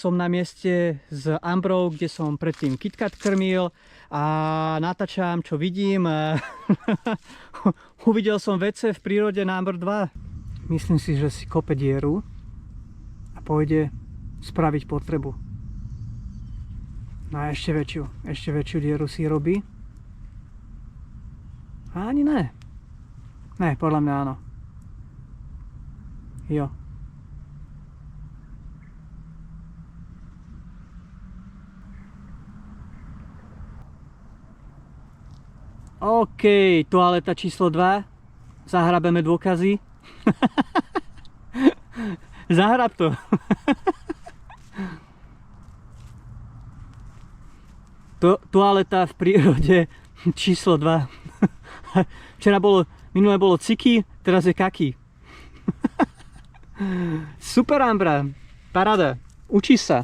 som na mieste s Ambrou, kde som predtým KitKat krmil a natáčam, čo vidím. Uvidel som vece v prírode na Amber 2. Myslím si, že si kope dieru a pôjde spraviť potrebu. No a ešte väčšiu dieru si robí. A ani ne. Ne, podľa mňa áno. Jo. OK, toaleta číslo 2. Zahrabeme dôkazy. Zahrab to. Toaleta v prírode číslo 2. Minulé bolo ciky, teraz je kaky. Super, Ambra. Paráda. Učí sa.